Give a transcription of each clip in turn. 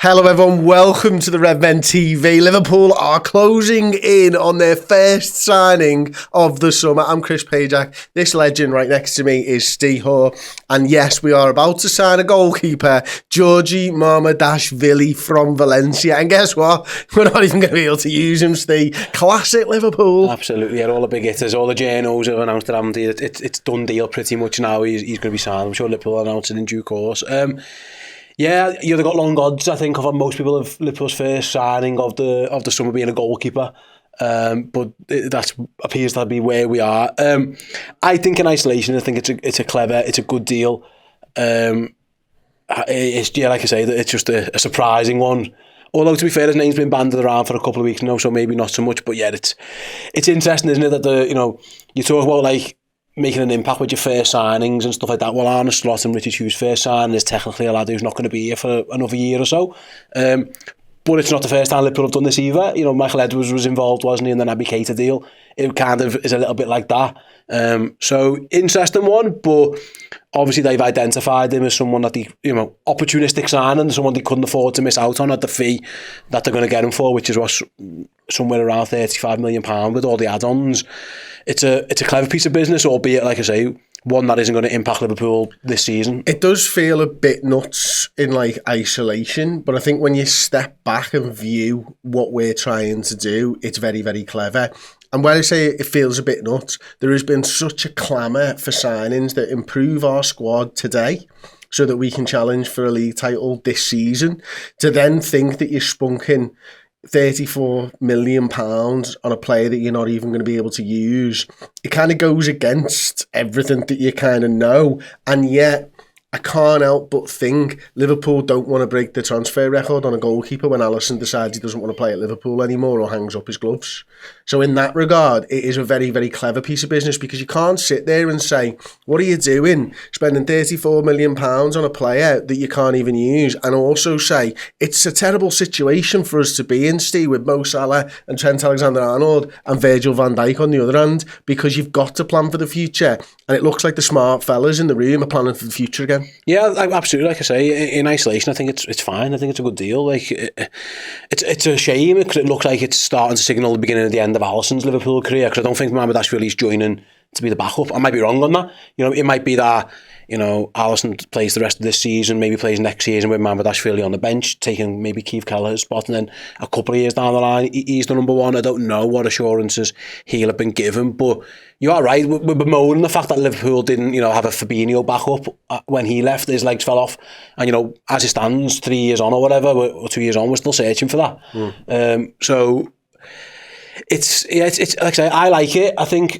Hello everyone, welcome to the Redmen TV. Liverpool are closing in on their first signing of the summer. I'm Chris Pajak. This legend right next to me is Steve Hoare. And yes, we are about to sign a goalkeeper, Giorgi Mamardashvili from Valencia. And guess what? We're not even going to be able to use him, Steve. Classic Liverpool. Absolutely, yeah, all the big hitters, all the journos have announced that it's done deal pretty much now. He's going to be signed. I'm sure Liverpool will announce it in due course. Yeah, you've got long odds, I think, of most people of Liverpool's first signing of the summer being a goalkeeper. But that appears to be where we are. I think in isolation, I think it's a good deal. It's, yeah, like I say, it's just a surprising one. Although, to be fair, his name's been bandied around for a couple of weeks now, so maybe not so much. But yeah, it's interesting, isn't it, that you talk about like making an impact with your first signings and stuff like that. Well, Arne Slot and Richard Hughes' first signing is technically a lad who's not going to be here for another year or so. But it's not the first time Liverpool have done this either. You know, Michael Edwards was involved, wasn't he, in the Naby Keita deal? It kind of is a little bit like that. So, interesting one, but obviously they've identified him as someone that opportunistic signing, someone they couldn't afford to miss out on at the fee that they're going to get him for, which is what's somewhere around £35 million with all the add-ons. It's a clever piece of business, albeit, like I say, one that isn't going to impact Liverpool this season. It does feel a bit nuts in like isolation, but I think when you step back and view what we're trying to do, it's very, very clever. And when I say it feels a bit nuts, there has been such a clamour for signings that improve our squad today so that we can challenge for a league title this season. To then think that you're spunking £34 million on a player that you're not even going to be able to use, it kind of goes against everything that you kind of know. And yet, I can't help but think Liverpool don't want to break the transfer record on a goalkeeper when Alisson decides he doesn't want to play at Liverpool anymore or hangs up his gloves. So in that regard, it is a very, very clever piece of business, because you can't sit there and say, what are you doing, spending £34 million on a player that you can't even use, and also say, it's a terrible situation for us to be in, Steve, with Mo Salah and Trent Alexander-Arnold and Virgil van Dijk on the other hand, because you've got to plan for the future. And it looks like the smart fellas in the room are planning for the future again. Yeah, absolutely. Like I say, in isolation, I think it's fine. I think it's a good deal. Like it's a shame because it looks like it's starting to signal the beginning of the end of Alisson's Liverpool career. Because I don't think Mamardashvili's joining to be the backup. I might be wrong on that. You know, it might be that Alisson plays the rest of this season, maybe plays next season with Mamardashvili on the bench, taking maybe Keith Kelleher's spot, and then a couple of years down the line, he's the number one. I don't know what assurances he'll have been given, but you are right. We're bemoaning the fact that Liverpool didn't, have a Fabinho backup when he left. His legs fell off, and as it stands, 3 years on or whatever, or 2 years on, we're still searching for that. So it's like I say, I like it. I think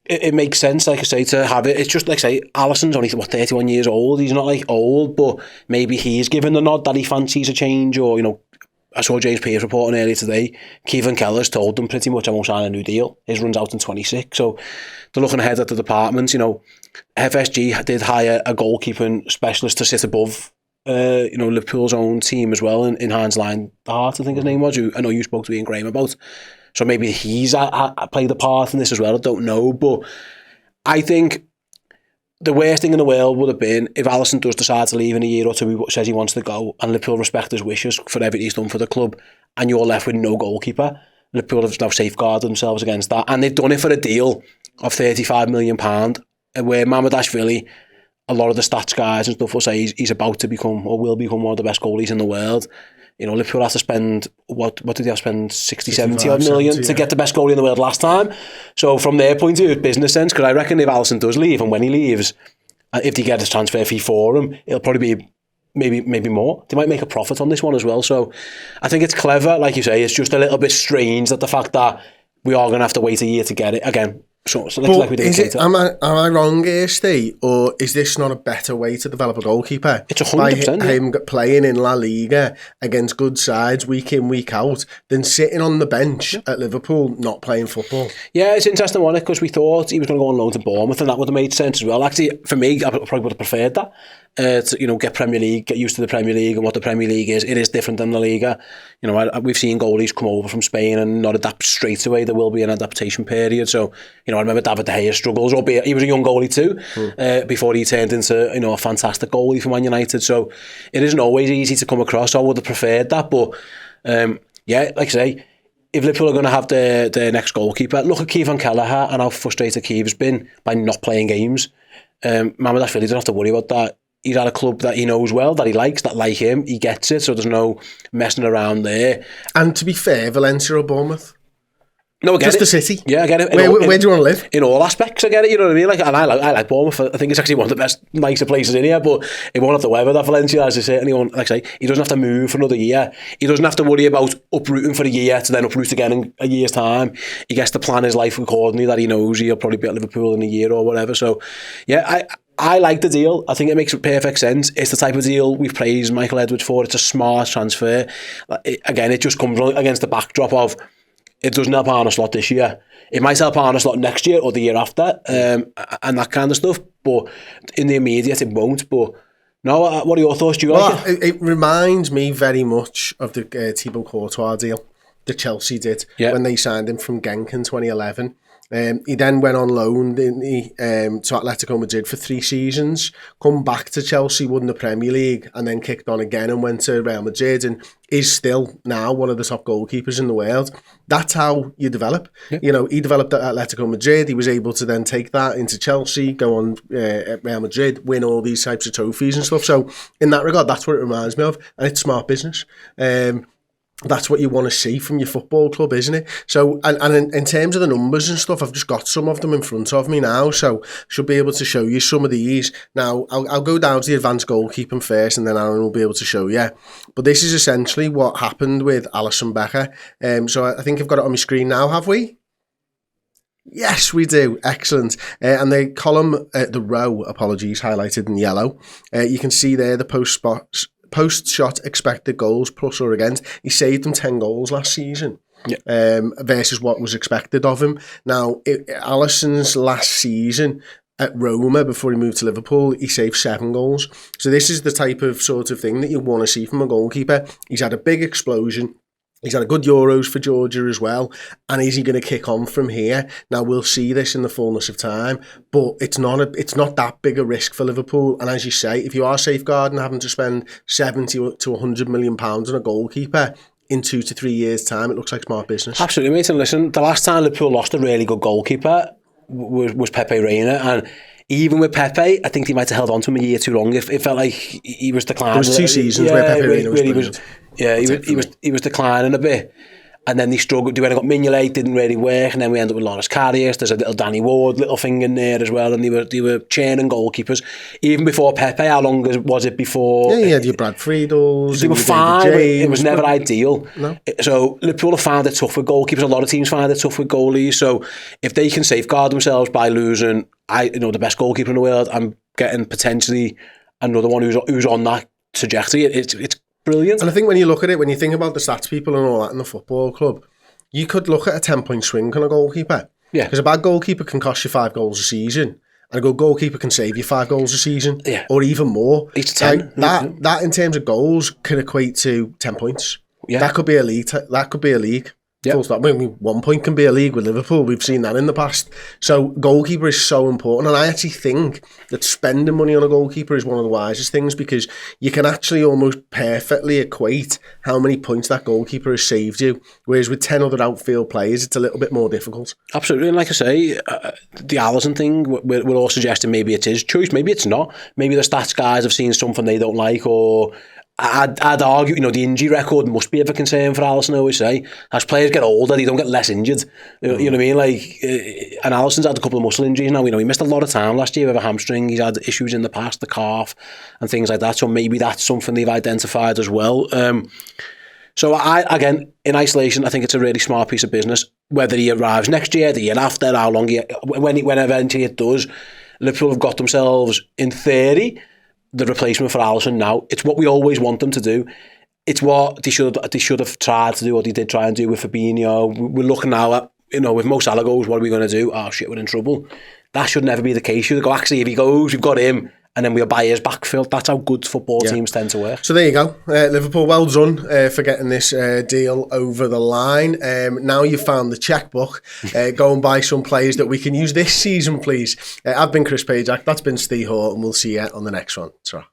it makes sense, like I say, to have it. It's just like I say, Alisson's only 31 years old. He's not like old, but maybe he's given the nod that he fancies a change. Or I saw James Pearce reporting earlier today. Kevin Keller's told them pretty much, I won't sign a new deal. His runs out in 26, so they're looking ahead at the departments. FSG did hire a goalkeeping specialist to sit above Liverpool's own team as well, in Hans Leinhart, I think his name was, who I know you spoke to Ian Graham about. So maybe he's played a part in this as well. I don't know. But I think the worst thing in the world would have been if Alisson does decide to leave in a year or two, says he wants to go, and Liverpool respect his wishes for everything he's done for the club, and you're left with no goalkeeper. Liverpool have now safeguarded themselves against that. And they've done it for a deal of £35 million, where Mamardashvili, a lot of the stats guys and stuff will say he's about to become, or will become, one of the best goalies in the world. Liverpool have to spend, what did they have to spend, 70 odd million to get the best goalie in the world last time. So from their point of view, it's business sense, because I reckon if Alisson does leave, and when he leaves, if they get his transfer fee for him, it'll probably be maybe more. They might make a profit on this one as well. So I think it's clever, like you say. It's just a little bit strange that the fact that we are going to have to wait a year to get it again. So like we did. Am I wrong here, Steve? Or is this not a better way to develop a goalkeeper? It's 100%. By him playing in La Liga against good sides week in, week out, than sitting on the bench at Liverpool not playing football. Yeah, it's interesting, wasn't it? Because we thought he was going to go on loan to Bournemouth, and that would have made sense as well. Actually, for me, I probably would have preferred that. to get Premier League, get used to the Premier League and what the Premier League is. It is different than La Liga. We've seen goalies come over from Spain and not adapt straight away. There will be an adaptation period. So, I remember David De Gea struggles, albeit he was a young goalie too, before he turned into, a fantastic goalie for Man United. So it isn't always easy to come across. I would have preferred that. But, like I say, if Liverpool are going to have their next goalkeeper, look at Kevin Kelleher and how frustrated Keve's been by not playing games. Mamardashvili doesn't have to worry about that. He's at a club that he knows well, that he likes, that like him. He gets it, so there's no messing around there. And to be fair, Valencia or Bournemouth? No, I get just it. The city. Yeah, I get it. Where do you want to live? In all aspects, I get it. You know what I mean? Like, and I like Bournemouth. I think it's actually one of the best, nicer places in here. But he won't have to weather that Valencia, as I say. Like I say, he doesn't have to move for another year. He doesn't have to worry about uprooting for a year to then uproot again in a year's time. He gets to plan his life accordingly. That he knows he'll probably be at Liverpool in a year or whatever. So, yeah, I like the deal. I think it makes perfect sense. It's the type of deal we've praised Michael Edwards for. It's a smart transfer. It just comes against the backdrop of it doesn't help Arne Slot this year. It might help Arne Slot next year or the year after, and that kind of stuff. But in the immediate, it won't. But no, what are your thoughts? Do you like it? It reminds me very much of the Thibaut Courtois deal that Chelsea did when they signed him from Genk in 2011. He then went on loan, didn't he, to Atletico Madrid for 3 seasons, come back to Chelsea, won the Premier League, and then kicked on again and went to Real Madrid and is still now one of the top goalkeepers in the world. That's how you develop. Yeah. He developed at Atletico Madrid. He was able to then take that into Chelsea, go on at Real Madrid, win all these types of trophies and stuff. So in that regard, that's what it reminds me of. And it's smart business. That's what you want to see from your football club, isn't it? So, and in terms of the numbers and stuff, I've just got some of them in front of me now, so should be able to show you some of these. Now, I'll go down to the advanced goalkeeping first, and then Aaron will be able to show you. But this is essentially what happened with Alisson Becker. So I think I've got it on my screen now, have we? Yes, we do. Excellent. And the column, the row, highlighted in yellow. You can see there the post-shot expected goals, plus or against. He saved them 10 goals last season versus what was expected of him. Now, Alisson's last season at Roma, before he moved to Liverpool, he saved 7 goals. So this is the type of sort of thing that you want to see from a goalkeeper. He's had a big explosion. He's had a good Euros for Georgia as well. And is he going to kick on from here? Now, we'll see this in the fullness of time, but it's not that big a risk for Liverpool. And as you say, if you are safeguarding having to spend 70 to 100 million pounds on a goalkeeper in 2 to 3 years' time, it looks like smart business. Absolutely, mate. And listen, the last time Liverpool lost a really good goalkeeper was Pepe Reina. And even with Pepe, I think he might have held on to him a year too long. It felt like he was declining. There was 2 seasons where Pepe Reina was brilliant. He was declining a bit, and then they struggled. They went and got Mignolet, didn't really work, and then we ended up with Loris Karius. There's a little Danny Ward little thing in there as well, and they were churning goalkeepers even before Pepe. How long was it before? Yeah, you had your Brad Friedels. They were fine. It was never ideal. No. So Liverpool have found it tough with goalkeepers. A lot of teams find it tough with goalies. So if they can safeguard themselves by losing, the best goalkeeper in the world, and getting potentially another one who's on that trajectory, it's brilliant. And I think when you look at it, when you think about the stats people and all that in the football club, you could look at a 10-point swing on a goalkeeper. Yeah. Because a bad goalkeeper can cost you 5 goals a season, and a good goalkeeper can save you 5 goals a season, or even more. 8 to 10. That in terms of goals can equate to 10 points. Yeah. That could be a league. Yeah. Full stop. I mean, 1 point can be a league with Liverpool. We've seen that in the past. So goalkeeper is so important. And I actually think that spending money on a goalkeeper is one of the wisest things, because you can actually almost perfectly equate how many points that goalkeeper has saved you. Whereas with 10 other outfield players, it's a little bit more difficult. Absolutely. And like I say, the Alisson thing, we're all suggesting maybe it's his choice. Maybe it's not. Maybe the stats guys have seen something they don't like, or I'd argue, the injury record must be of a concern for Alisson. I always say, as players get older, they don't get less injured. You know what I mean? And Alisson's had a couple of muscle injuries now. He missed a lot of time last year with a hamstring. He's had issues in the past, the calf and things like that. So maybe that's something they've identified as well. So again, in isolation, I think it's a really smart piece of business. Whether he arrives next year, the year after, how long when eventually it does, Liverpool have got themselves, in theory, the replacement for Alisson now. It's what we always want them to do. It's what they should have tried to do, what they did try and do with Fabinho. We're looking now at, with Mo Salah goes, what are we going to do? Oh shit, we're in trouble. That should never be the case. You go, actually, if he goes, we've got him, and then we'll buy his backfield. That's how good football teams tend to work. So there you go. Liverpool, well done for getting this deal over the line. Now you've found the checkbook. Go and buy some players that we can use this season, please. I've been Chris Pajak. That's been Steve Hort, and we'll see you on the next one. Ta-ra.